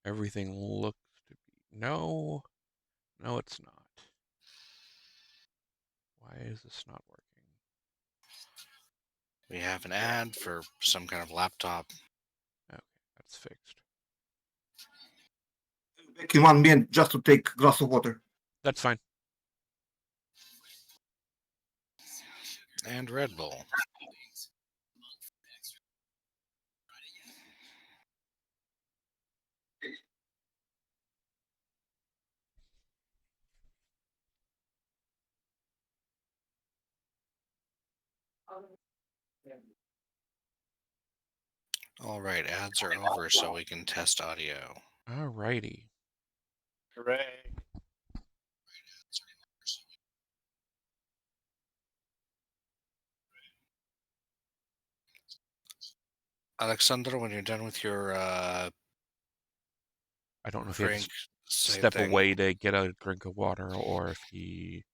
Everything looks to be... No, it's not. Why is this not working? We have an ad for some kind of laptop. Okay, that's fixed. Back in 1 minute just to take a glass of water. That's fine. And Red Bull. All right, ads are over, so we can test audio. Alrighty. Hooray. Aleksandar, when you're done with your I don't know if he had drink, to say step thing. away to get a drink of water or if he...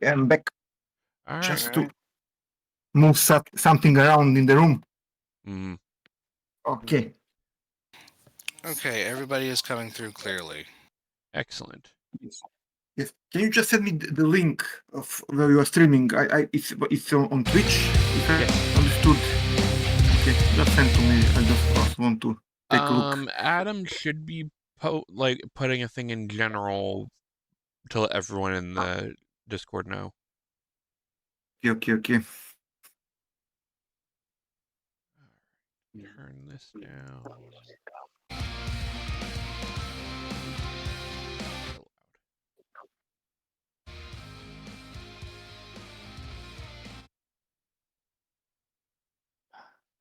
I'm back All right. just to move something around in the room. Mm. Okay. Okay, everybody is coming through clearly. Excellent. Yes. Can you just send me the link of where you are streaming? It's on Twitch, if I understood. Okay, just send to me. I just want to take a look. Adam should be putting a thing in general to let everyone in the Discord know. Okay. Turn this down.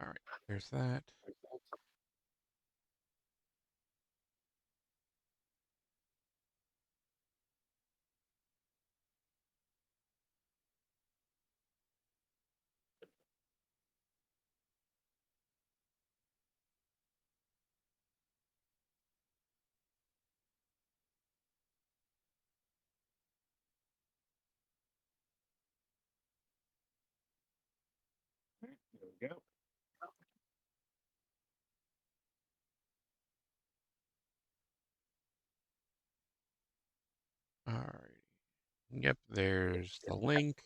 All right, there's that. There we go. All right. Yep, there's the link.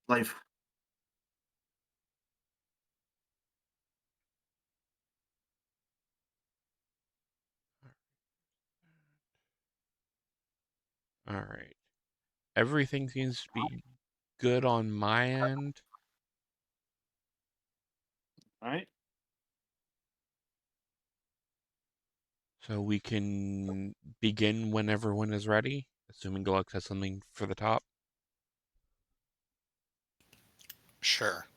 Live. All right. Everything seems to be good on my end. All right. So we can begin when everyone is ready, assuming Gluck has something for the top. Sure.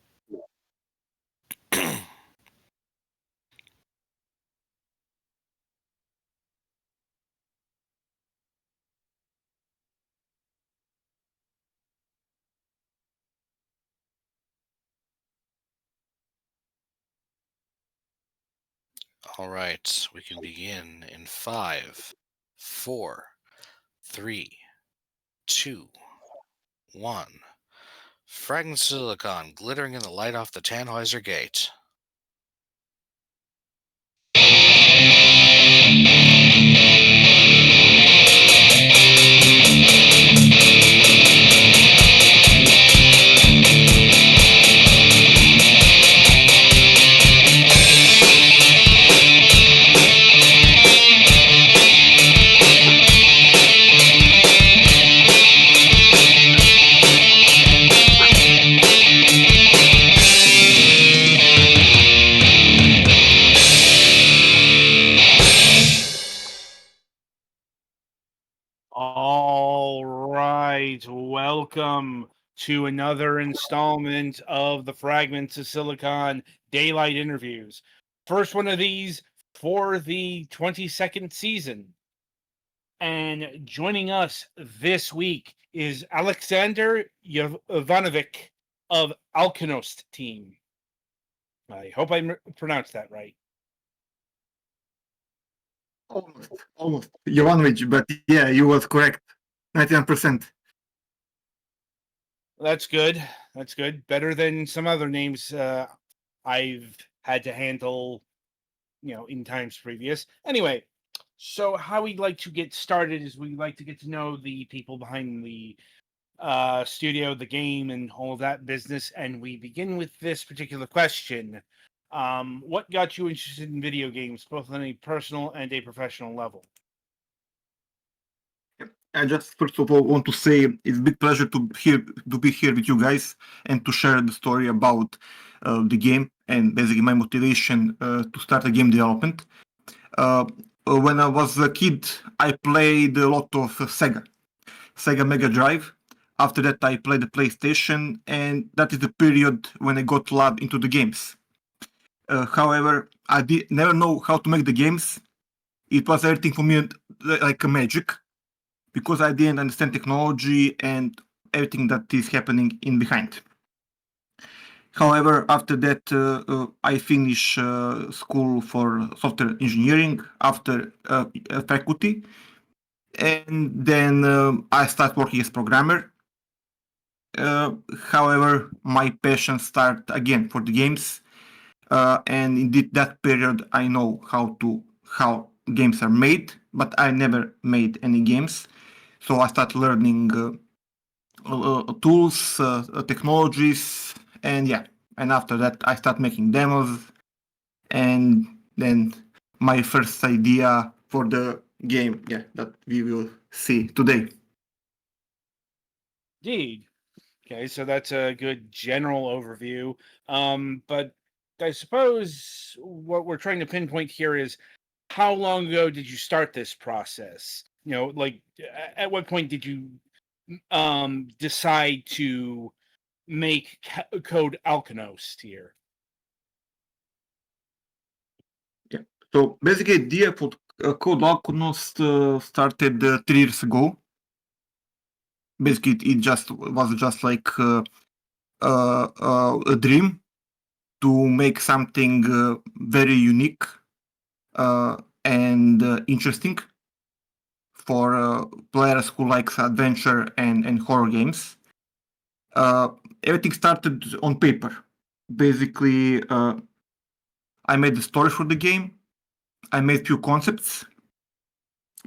All right, we can begin in 5, 4, 3, 2, 1. Fragments of silicon glittering in the light off the Tannhäuser Gate. All right. Welcome to another installment of the Fragments of Silicon Daylight interviews. First one of these for the 22nd season. And joining us this week is Aleksandar Jovanović of Alkonost team. I hope I pronounced that right. Almost. Jovanović, but yeah, you was correct. 99%. That's good. That's good. Better than some other names I've had to handle, in times previous. Anyway, so how we like to get started is we like to get to know the people behind the studio, the game, and all of that business. And we begin with this particular question. What got you interested in video games, both on a personal and a professional level? I just first of all want to say it's a big pleasure to be here with you guys and to share the story about the game and basically my motivation to start a game development. When I was a kid, I played a lot of Sega Mega Drive. After that, I played the PlayStation, and that is the period when I got love into the games. However, I did never know how to make the games. It was everything for me like a magic, because I didn't understand technology and everything that is happening in behind. However, after that, I finished school for software engineering after faculty, and then I started working as programmer. However, my passion started again for the games, and in that period, I know how games are made, but I never made any games. So I started learning tools, technologies, and after that I started making demos, and then my first idea for the game, that we will see today. Indeed. Okay, so that's a good general overview. But I suppose what we're trying to pinpoint here is how long ago did you start this process? Like at what point did you decide to make code Alkonost here? Yeah. So basically, the idea for code Alkonost started 3 years ago. Basically, it was just like a dream to make something very unique and interesting for players who likes adventure and horror games. Everything started on paper. Basically, I made the story for the game. I made few concepts,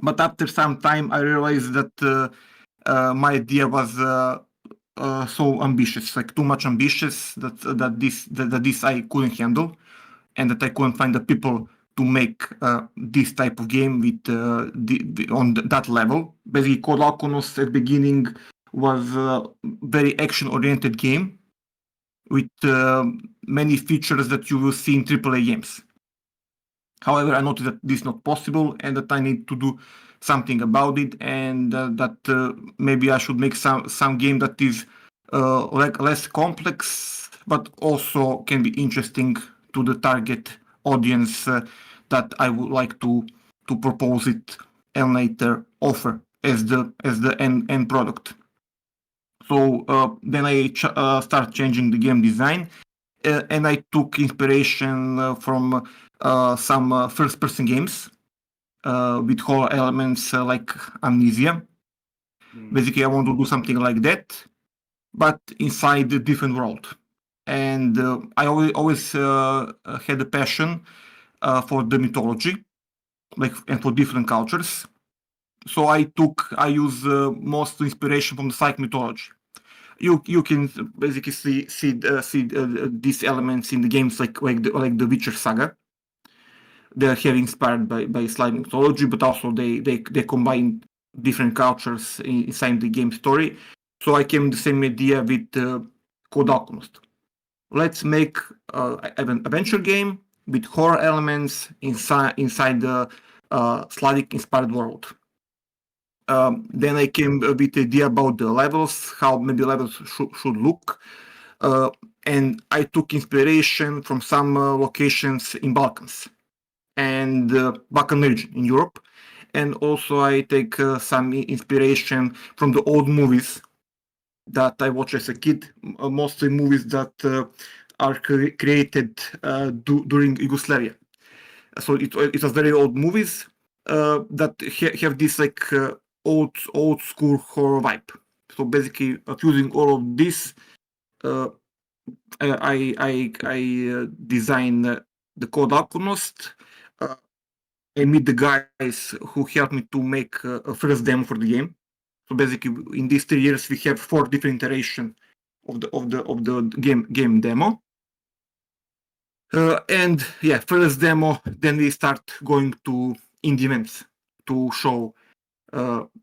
but after some time, I realized that my idea was so ambitious, like too much ambitious, that this I couldn't handle, and that I couldn't find the people to make this type of game with on that level. Basically, Code Alkonost at the beginning was a very action-oriented game with many features that you will see in AAA games. However, I noticed that this is not possible and that I need to do something about it, and that maybe I should make some game that is less complex, but also can be interesting to the target audience that I would like to propose it and later offer as the end product. So then I start changing the game design, and I took inspiration from some first-person games with horror elements like Amnesia. Basically, I want to do something like that, but inside a different world. And I always had a passion for the mythology, and for different cultures. So I use most inspiration from the Psych mythology. You can basically see these elements in the games like the Witcher saga. They're heavily inspired by Islamic mythology, but also they combine different cultures inside the game story. So I came with the same idea with Code Alkonost. Let's make an adventure game with horror elements inside the Slavic inspired world. Then I came with the idea about the levels, how maybe levels should look. And I took inspiration from some locations in Balkans and Balkan region in Europe. and also I take some inspiration from the old movies that I watched as a kid, mostly movies that are created during Yugoslavia. So it was very old movies that have this like old school horror vibe. So basically, using all of this, I design the code Alkonost. I meet the guys who helped me to make a first demo for the game. So basically, in these 3 years, we have 4 different iterations of the game demo. And yeah, first demo, then we start going to indie events to show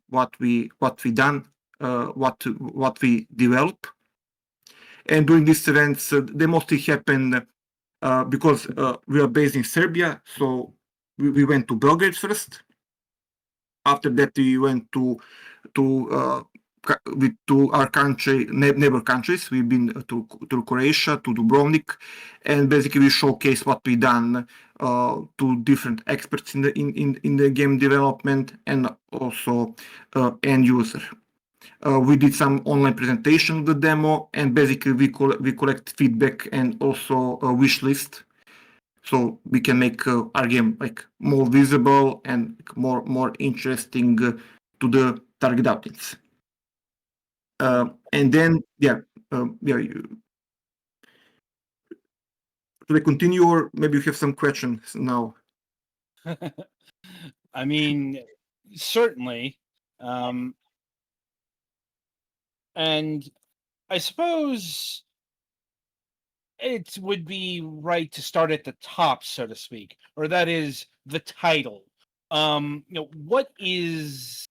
what we done, what we develop. And during these events, they mostly happen because we are based in Serbia, so we went to Belgrade first. After that, we went to our country, neighbor countries. We've been to Croatia, to Dubrovnik, and basically we showcase what we done to different experts in the game development and also end user. We did some online presentation of the demo, and basically we collect feedback and also a wish list, so we can make our game like more visible and more interesting to the target audience. And then should I continue, or maybe you have some questions now? I mean, certainly. And I suppose it would be right to start at the top, so to speak, or that is the title. What is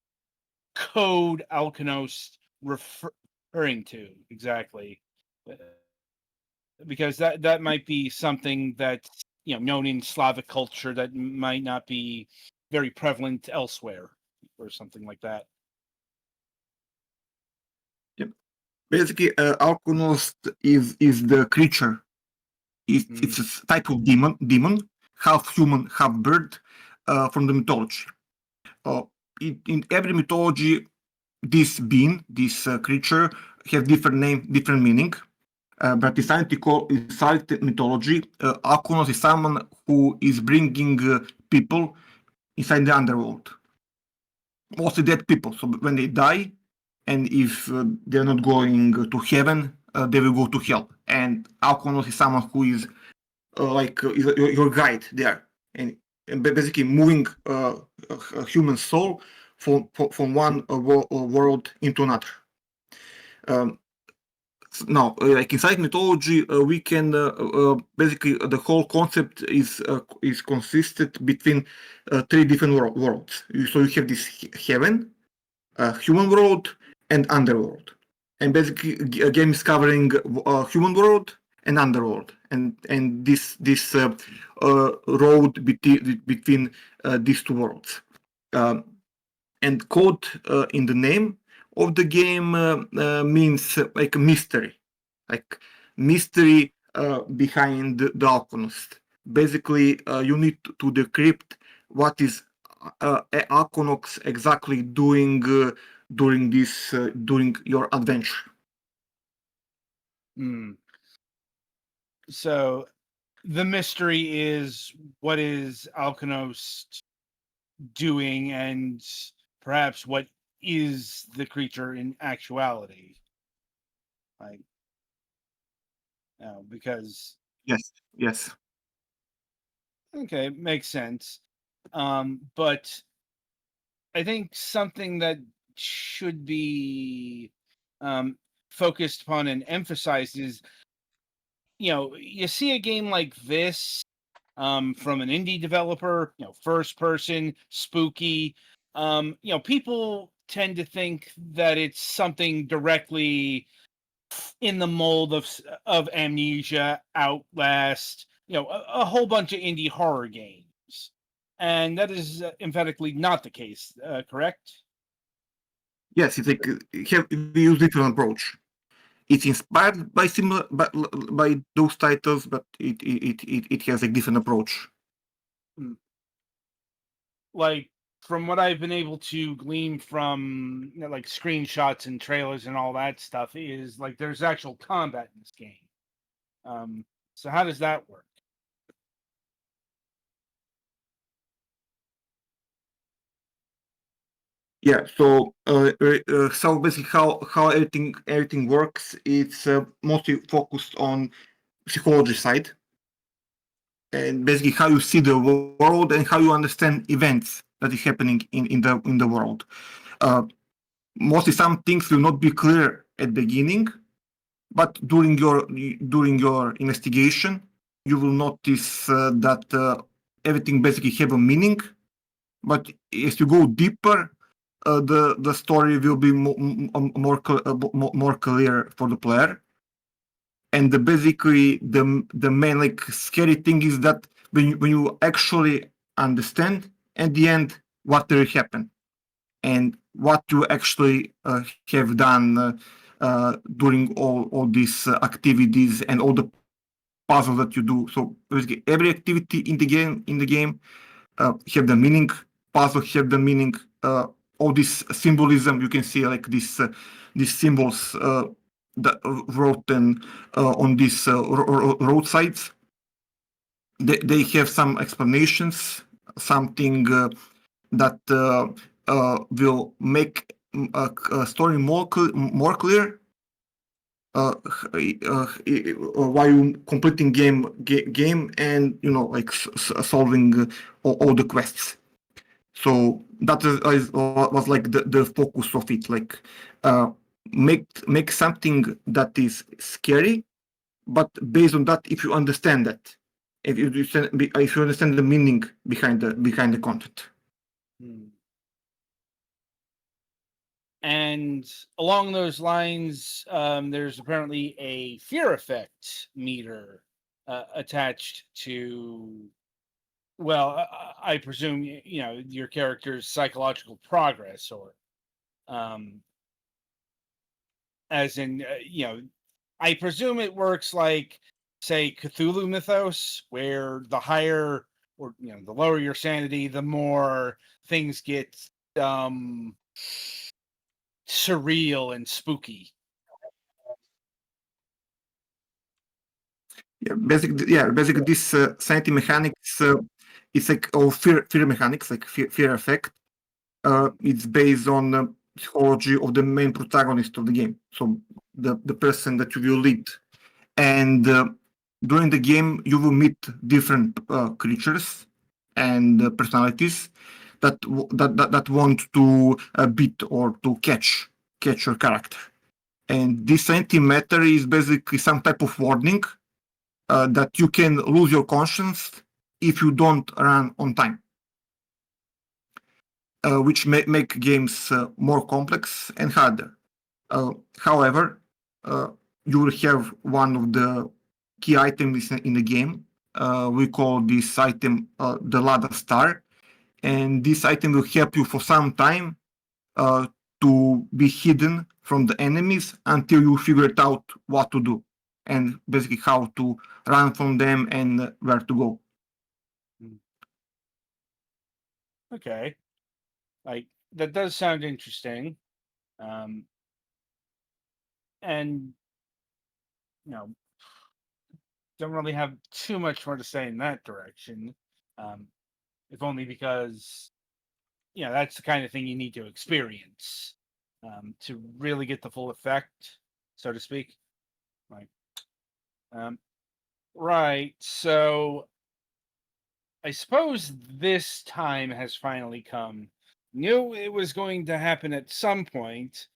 code Alkonost referring to exactly? Because that might be something that's known in Slavic culture that might not be very prevalent elsewhere, or something like that. Yep. Basically, Alkonost is the creature. It's a type of demon, half human, half bird, from the mythology. In every mythology, this being, this creature, has different name, different meaning. But inside mythology, Alkonost is someone who is bringing people inside the underworld. Mostly dead people. So when they die, and if they're not going to heaven, they will go to hell. And Alkonost is someone who is your guide there, and basically moving a human soul from one world into another. Now, like inside mythology, we can basically the whole concept is consisted between 3 different worlds. So you have this heaven, human world, and underworld. And basically, a game is covering human world and underworld, and this road between these 2 worlds. And code in the name of the game means like a mystery, behind the Alkonost. Basically, you need to decrypt what is Alkonost exactly doing during your adventure. So the mystery is, what is Alkonost doing, and perhaps what is the creature in actuality? Because Yes. Okay, makes sense. But I think something that should be focused upon and emphasized is, you see a game like this from an indie developer, first person, spooky. People tend to think that it's something directly in the mold of Amnesia, Outlast, a whole bunch of indie horror games, and that is emphatically not the case. Correct? Yes, it's like we use different approach. It's inspired by similar by those titles, but it has a different approach. Like, from what I've been able to glean from like screenshots and trailers and all that stuff, is like there's actual combat in this game. So how does that work? Yeah. So so basically, how everything works, it's mostly focused on psychology side, and basically how you see the world and how you understand events that is happening in the world. Mostly some things will not be clear at the beginning, but during your investigation, you will notice that everything basically have a meaning. But as you go deeper, the story will be more clear for the player. And basically, the main like scary thing is that when you actually understand at the end what really happened and what you actually have done during all these activities and all the puzzles that you do. So basically, every activity in the game have the meaning. Puzzles have the meaning. All this symbolism you can see like these symbols that written on these roadsides. They have some explanations, something that will make a story more clear while you completing game and like solving all the quests. So that was like the focus of it, like make something that is scary, but based on that, if you understand that, if you understand the meaning behind the content. And along those lines, there's apparently a fear effect meter attached to, well, I presume your character's psychological progress, or as in I presume it works like, say, Cthulhu mythos, where the higher or the lower your sanity, the more things get surreal and spooky. Basically this sanity mechanics, it's like fear mechanics, like fear effect. It's based on psychology of the main protagonist of the game, so the person that you will lead. And during the game, you will meet different creatures and personalities that want to beat or to catch your character. And this antimatter is basically some type of warning that you can lose your conscience if you don't run on time, which make games more complex and harder. However, you will have one of the key items in the game. We call this item the Lada Star, and this item will help you for some time to be hidden from the enemies until you figure it out what to do and basically how to run from them and where to go. Okay, like that does sound interesting, and don't really have too much more to say in that direction, if only because that's the kind of thing you need to experience to really get the full effect, so to speak. Right. So I suppose this time has finally come. Knew it was going to happen at some point.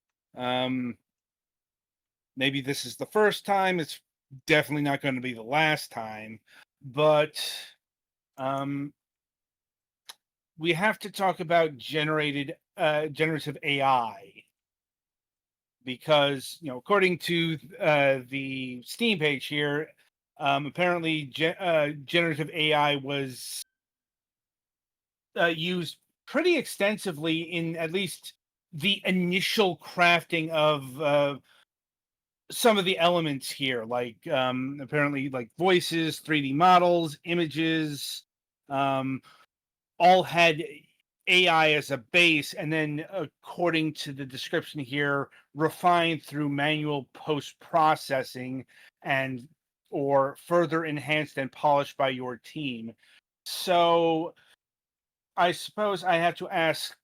Maybe this is the first time. It's definitely not going to be the last time. But we have to talk about generative AI, because according to the Steam page here, apparently generative AI was used pretty extensively in at least the initial crafting of some of the elements here, like apparently like voices, 3D models, images, all had AI as a base, and then according to the description here, refined through manual post-processing and or further enhanced and polished by your team. So I suppose I have to ask,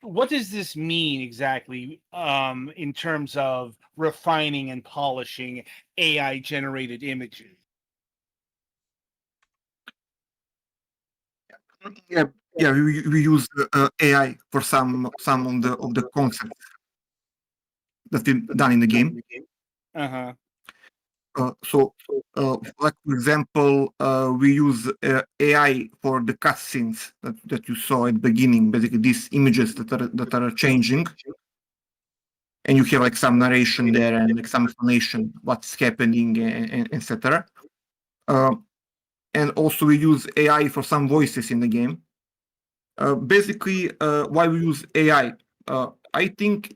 what does this mean exactly in terms of refining and polishing AI generated images? Yeah, we use AI for some of the concepts that we done in the game. Uh-huh. So, like for example, we use AI for the cutscenes that you saw at the beginning. Basically, these images that are changing, and you hear like some narration there and like some explanation what's happening and etc. And also we use AI for some voices in the game. Basically, why we use AI? I think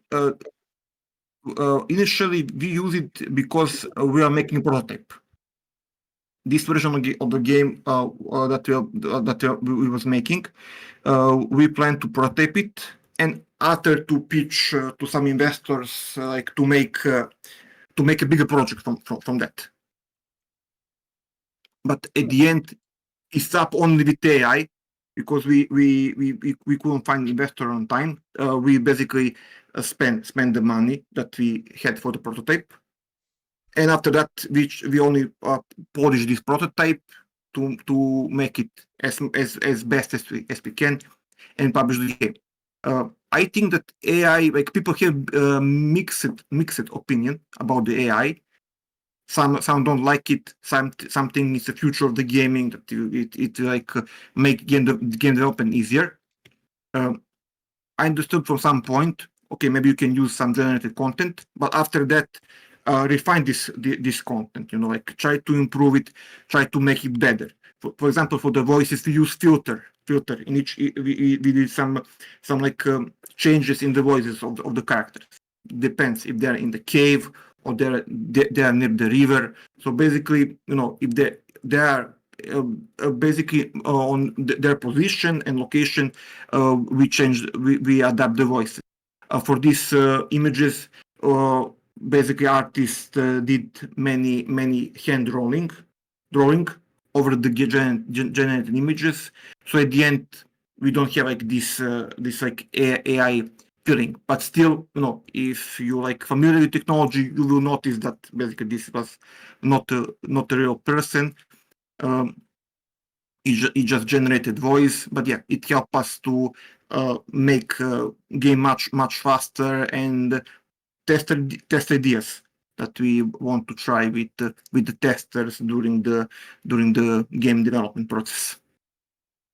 initially we use it because we are making a prototype. This version of the game that we was making, we plan to prototype it and after to pitch to some investors, like to make a bigger project from that. But at the end, it's up only with AI because we couldn't find investor on time. We basically spend the money that we had for the prototype, and after that, we only polish this prototype to make it as best as we can and publish the game. I think that AI, like people have mixed opinion about the AI. Some don't like it. Something is the future of the gaming that it like make game development easier. I understood from some point. Okay, maybe you can use some generated content, but after that, refine this content. You know, like try to improve it, try to make it better. For example, for the voices, we use filter in each. We did some like changes in the voices of the characters. Depends if they're in the cave or they're near the river. So basically, you know, if they are basically on their position and location, we adapt the voices. For these images, basically artists did many hand drawing over the generated images. So at the end, we don't have like this like AI feeling, but still, you know, if you like familiar with technology, you will notice that basically this was not a real person. It just generated voice, but yeah, it helped us to make game much faster and test ideas that we want to try with the testers during the game development process.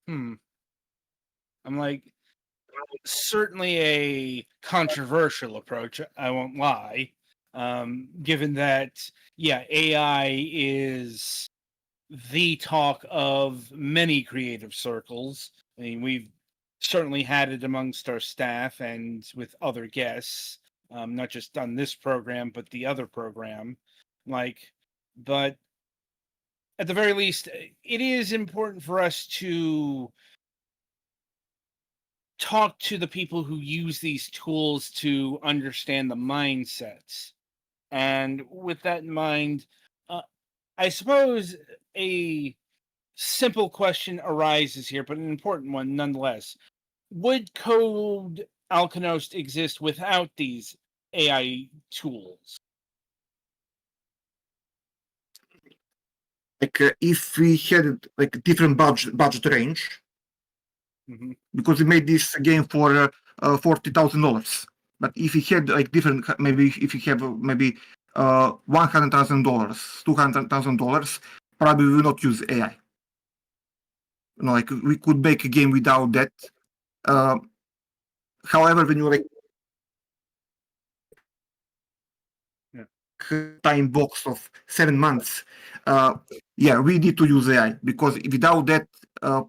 I'm like, certainly a controversial approach, I won't lie, given that, yeah, AI is the talk of many creative circles. I mean, we've certainly had it amongst our staff and with other guests, not just on this program, but the other program. Like, but at the very least, it is important for us to talk to the people who use these tools to understand the mindsets. And with that in mind, I suppose a simple question arises here, but an important one nonetheless. Would Code Alkonost exist without these AI tools? Like if we had like different budget range, because we made this game for $40,000. But if we had like different, maybe if you have maybe $100,000, $200,000, probably we will not use AI. You know, like we could make a game without that. However, when you like time box of 7 months, yeah, we need to use AI because without that,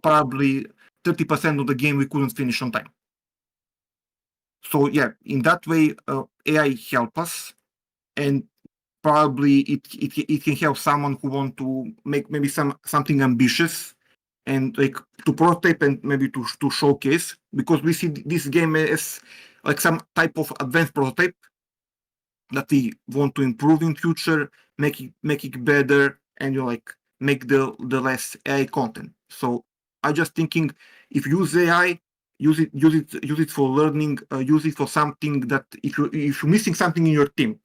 probably 30% of the game we couldn't finish on time. So yeah, in that way, AI help us, and probably it can help someone who want to make maybe something ambitious and like to prototype and maybe to showcase, because we see this game as like some type of advanced prototype that we want to improve in future, make it better, and like make the less AI content. So I just thinking, if you use AI, use it for learning, use it for something that if you're missing something in your team,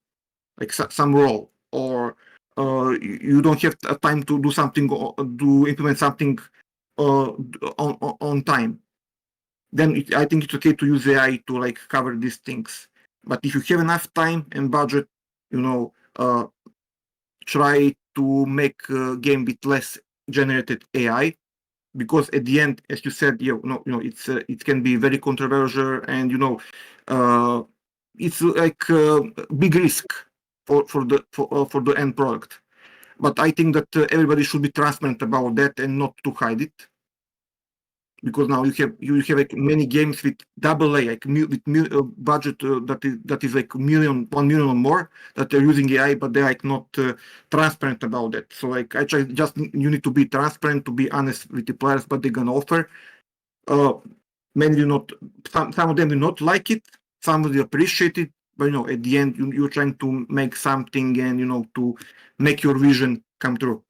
like some role, or you don't have time to do something or to implement something on time, then I think it's okay to use AI to like cover these things. But if you have enough time and budget, try to make a game with less generated AI, because at the end, as you said, it can be very controversial, and it's like a big risk for the end product. But I think that everybody should be transparent about that and not to hide it, because now you have like many games with double A, like budget that is like 1 million or more, that they're using AI, but they're like not transparent about that. So like I try, just you need to be transparent, to be honest with the players, but they're gonna offer. Many will not. Some of them will not like it. Some will appreciate it. But at the end, you're trying to make something, and to make your vision come true.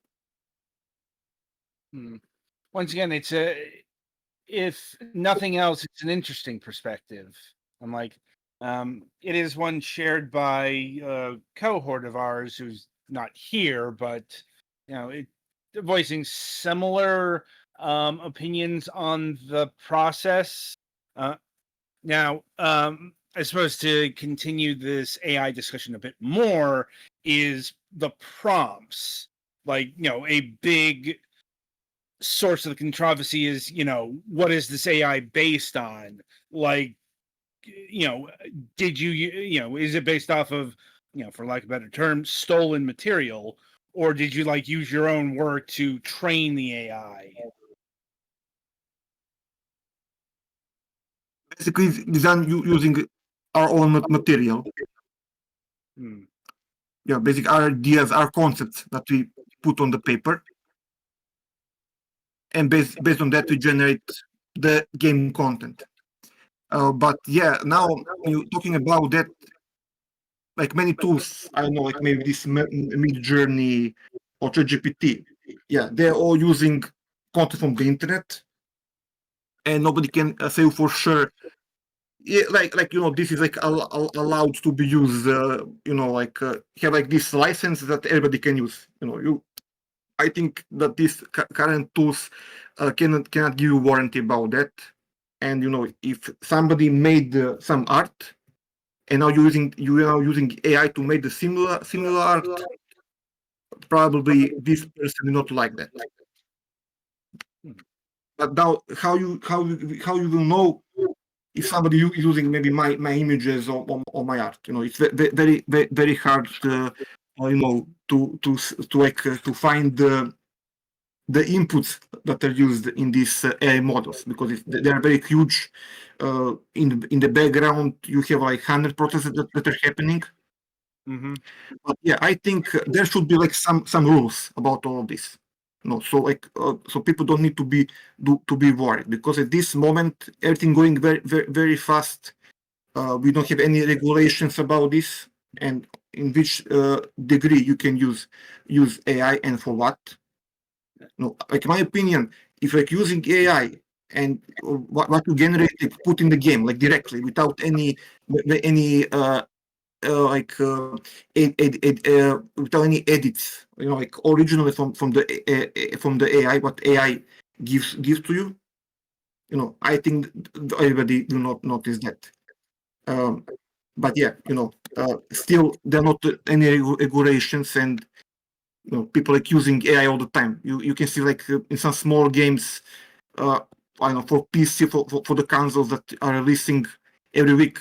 Once again, it's if nothing else, it's an interesting perspective. I'm like, it is one shared by a cohort of ours who's not here, but voicing similar opinions on the process. Now, I suppose to continue this AI discussion a bit more is the prompts. Like, a big source of the controversy is, what is this AI based on? Like, did you, is it based off of, for lack of a better term, stolen material, or did you like use your own work to train the AI? Basically, design using our own material. Yeah, basically our ideas, our concepts that we put on the paper, and based on that we generate the game content. But yeah, now you talking about that, like many tools, I don't know, like maybe this Mid Journey or ChatGPT. Yeah, they're all using content from the internet, and nobody can say for sure. Yeah, like this is like allowed to be used. Have like this license that everybody can use. I think that these current tools cannot give you warranty about that. And if somebody made some art, and now you are now using AI to make the similar art, probably this person will not like that. But now, how you will know if somebody is using maybe my images or my art? It's very very hard to find the inputs that are used in these AI models, because they are very huge. In the background, you have like 100 processes that are happening. But yeah, I think there should be like some rules about all of this. So people don't need to be worried, because at this moment everything going very very, very fast. We don't have any regulations about this, and in which degree you can use AI and for what. Like my opinion, if like using AI and what you generate, put in the game like directly without any without any edits, like originally from the AI, what AI gives to you. I think everybody will not notice that. But yeah, still there are not any regulations, and people like using AI all the time. You can see like in some small games, I don't know, for PC, for the consoles that are releasing every week.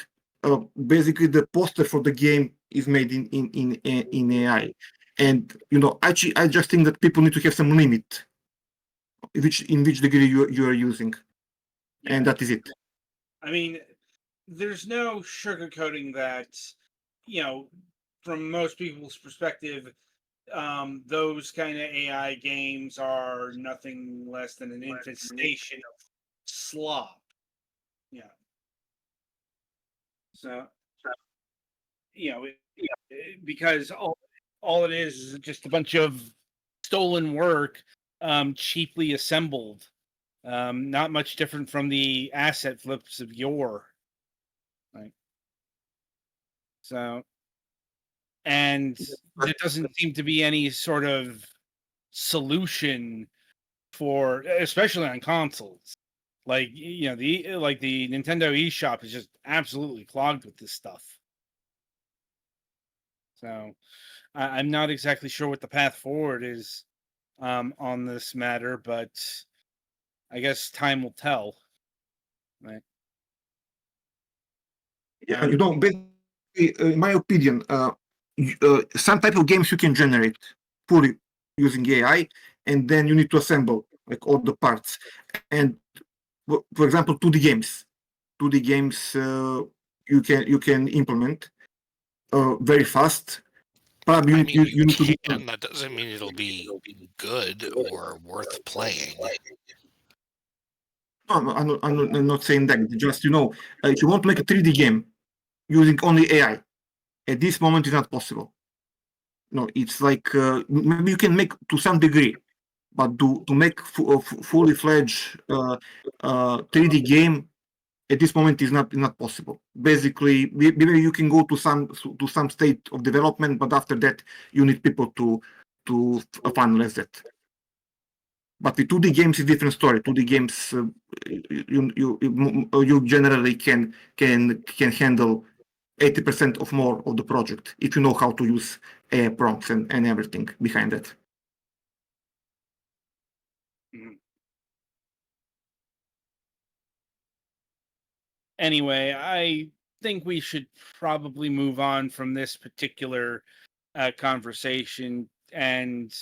Basically, the poster for the game is made in AI, and actually, I just think that people need to have some limit, in which degree you are using, and that is it. I mean, there's no sugarcoating that, from most people's perspective, those kind of AI games are nothing less than an infestation of slop. Yeah. So, because all it is just a bunch of stolen work, cheaply assembled. Not much different from the asset flips of yore. Right. So, and there doesn't seem to be any sort of solution for, especially on consoles. Like the Nintendo eShop is just absolutely clogged with this stuff. So I'm not exactly sure what the path forward is on this matter, but I guess time will tell. Right. Yeah, basically, in my opinion, some type of games you can generate fully using AI, and then you need to assemble like all the parts. And for example, 2D games you can implement very fast. Probably I mean, you you need to do. can. That doesn't mean it'll be good or worth playing. No, I'm not saying that. Just if you want to make a 3D game using only AI, at this moment it's not possible. No, it's like maybe you can make to some degree, but to make fully fledged 3D game at this moment is not possible. Basically, maybe you can go to some state of development, but after that you need people to finalize that. But with 2D games, it's a different story. 2D games, you generally can handle 80% of more of the project if you know how to use AI prompts and everything behind it. Mhm. Anyway, I think we should probably move on from this particular conversation and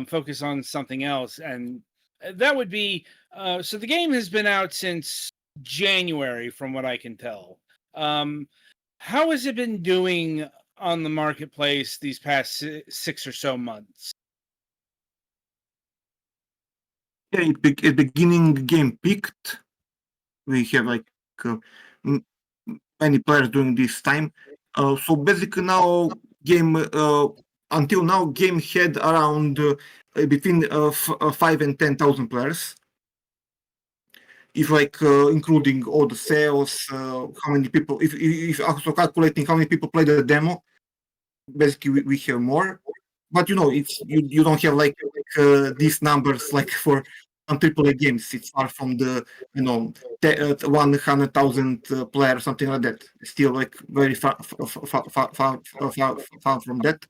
focus on something else. And that would be so the game has been out since January, from what I can tell. How has it been doing on the marketplace these past 6 or so months? Yeah, at beginning game peaked. We have like uh, m- many players during this time. So basically now game until now game had around between 5 and 10,000 players. If like including all the sales, how many people, if also calculating how many people played the demo, basically we have more. But it's you don't have like these numbers like for on AAA games. It's far from the 100,000 player something like that. Still like very far from that.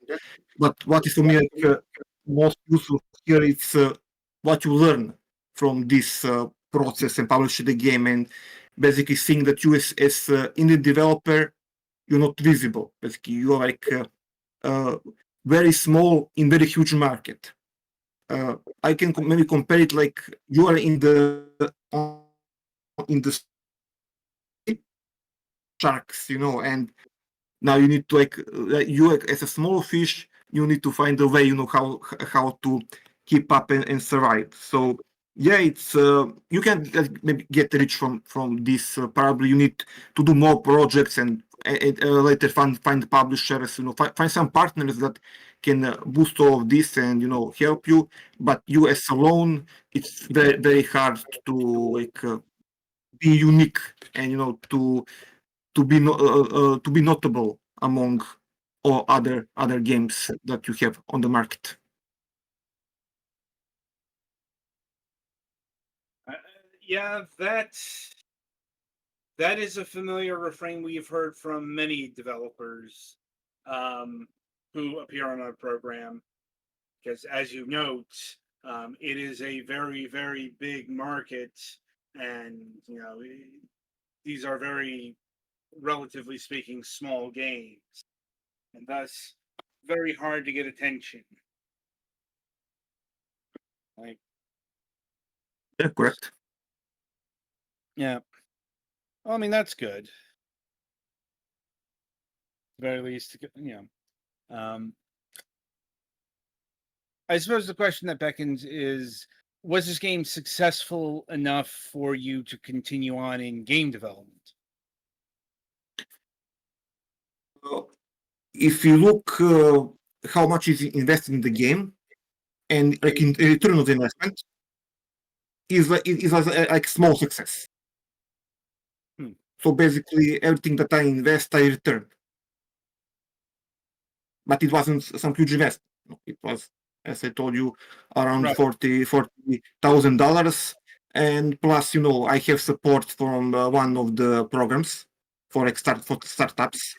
But what is for me like, most useful here is what you learn from this process and publish the game, and basically seeing that you as indie developer, you're not visible. Basically, you're like very small in very huge market. I can maybe compare it like you are in the sharks, and now you need to you as a small fish, you need to find a way, how to keep up and survive. So yeah, it's you can maybe get rich from this. Probably you need to do more projects and later find publishers. Find some partners that can boost all of this and help you. But you as alone, it's very very hard to like be unique and to be notable among all other games that you have on the market. Yeah, that is a familiar refrain we've heard from many developers um, who appear on our program. Because, as you note, it is a very, very big market, and these are very, relatively speaking, small games, and thus very hard to get attention. Like, Yeah, correct. yeah, well, I mean that's good. At the very least, Um, I suppose the question that beckons is, was this game successful enough for you to continue on in game development? If you look how much is invested in the game and like in return of the investment, it was like small success. So basically, everything that I invest, I return. But it wasn't some huge investment. It was, as I told you, around Right. $40,000, and plus, I have support from one of the programs for startups.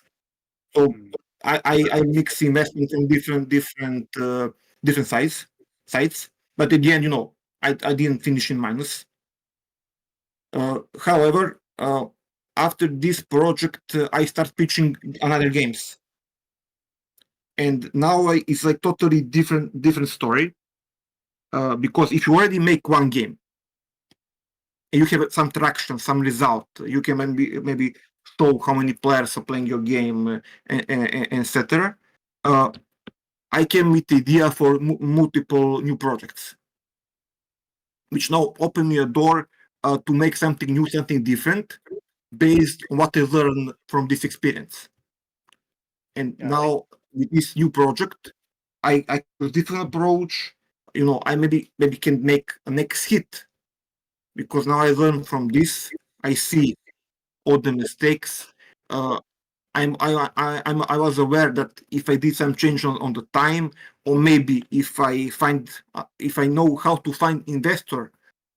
So I mix investment from different sites. But at the end, I didn't finish in minus. However, after this project, I start pitching another games, and now it's like totally different story. Because if you already make one game and you have some traction, some result, you can maybe show how many players are playing your game, etc. I came with the idea for multiple new projects, which now open me a door to make something new, something different, based on what I learned from this experience. And now with this new project, I have a different approach. I maybe can make a next hit, because now I learn from this. I see all the mistakes. I was aware that if I did some change on the time, or maybe if I know how to find investor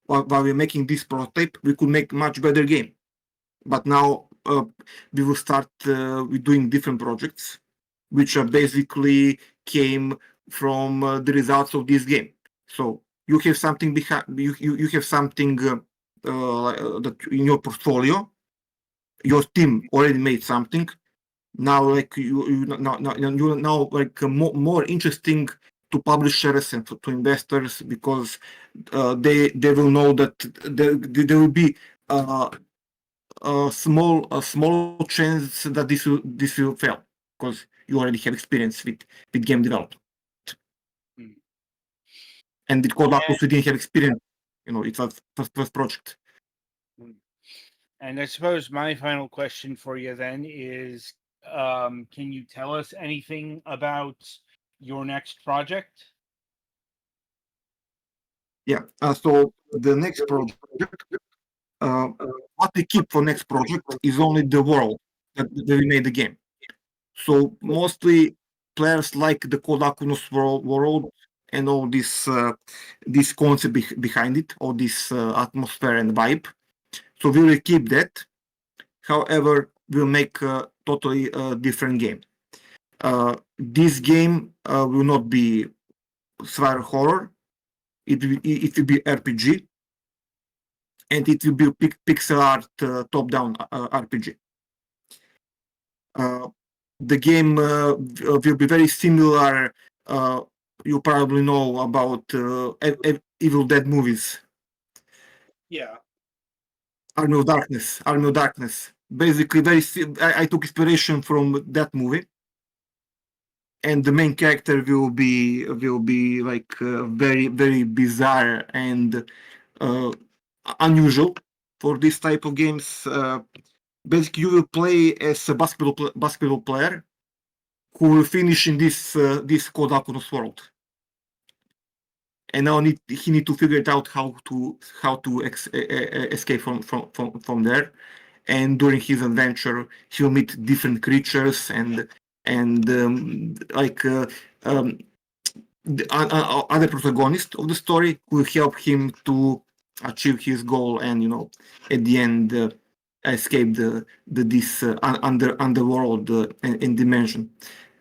while we're making this prototype, we could make much better game. But now we will start with doing different projects, which are basically came from the results of this game. So you have something behind. You have something that in your portfolio. Your team already made something. Now, like you now like more interesting to publishers and to investors, because they will know that there will be a small chance that this will fail, because you already have experience with game development. And with Code we didn't have experience. It was first project. And I suppose my final question for you then is, can you tell us anything about your next project? Yeah. So the next project, what we keep for next project is only the world that we made the game. So mostly players like the Alkonost world and all this concept behind it, all this atmosphere and vibe. So we will keep that. However, we'll make a totally different game. This game will not be survival horror. It will be RPG, and it will be pixel art top-down RPG. The game will be very similar. You probably know about Evil Dead movies. Yeah. Army of Darkness. Basically, I took inspiration from that movie, and the main character will be like very very bizarre and unusual for this type of games. Basically, you will play as a basketball player who will finish in this Code Alkonost world, and now he need to figure it out how to escape from there. And during his adventure, he'll meet different creatures and the other protagonist of the story will help him to achieve his goal, and at the end escape this underworld and dimension.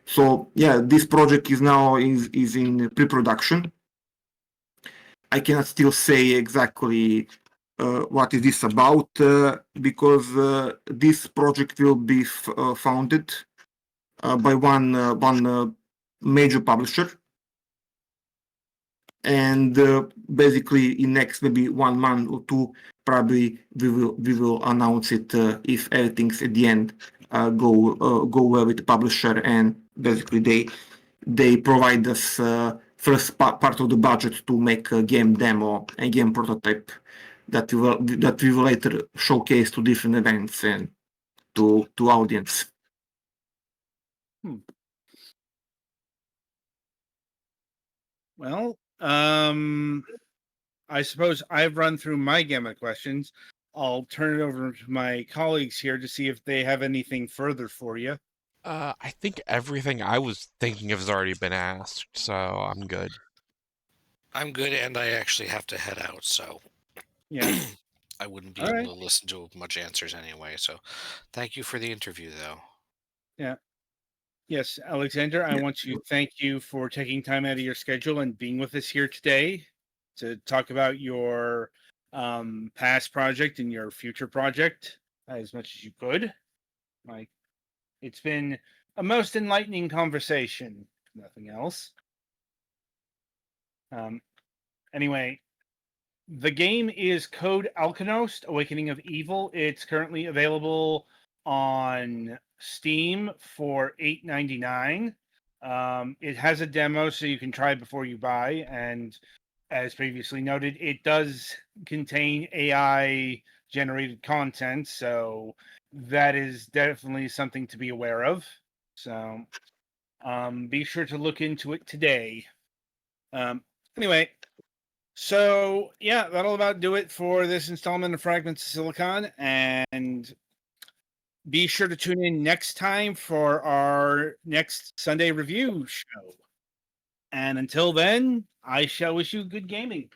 So yeah, this project is now is in pre-production. I cannot still say exactly what is this about, because this project will be founded by one major publisher, and basically in next maybe 1 month or two, probably we will announce it if everything's at the end go well with the publisher, and basically they provide us first part of the budget to make a game demo and game prototype that we will later showcase to different events and to audience. Well, I suppose I've run through my gamut of questions. I'll turn it over to my colleagues here to see if they have anything further for you. I think everything I was thinking of has already been asked, so I'm good. I'm good, and I actually have to head out, so Yeah. I wouldn't be All able right. to listen to much answers anyway. So thank you for the interview, though. Yeah. Yes, Alexander, I want to thank you for taking time out of your schedule and being with us here today to talk about your past project and your future project as much as you could. Like, it's been a most enlightening conversation. Nothing else. Anyway, the game is Code Alkonost, Awakening of Evil. It's currently available on Steam for $8.99. It has a demo, so you can try before you buy. And as previously noted, it does contain AI generated content, so that is definitely something to be aware of. So be sure to look into it today. Anyway, so yeah, that'll about do it for this installment of Fragments of Silicon, and be sure to tune in next time for our next Sunday review show. And until then, I shall wish you good gaming.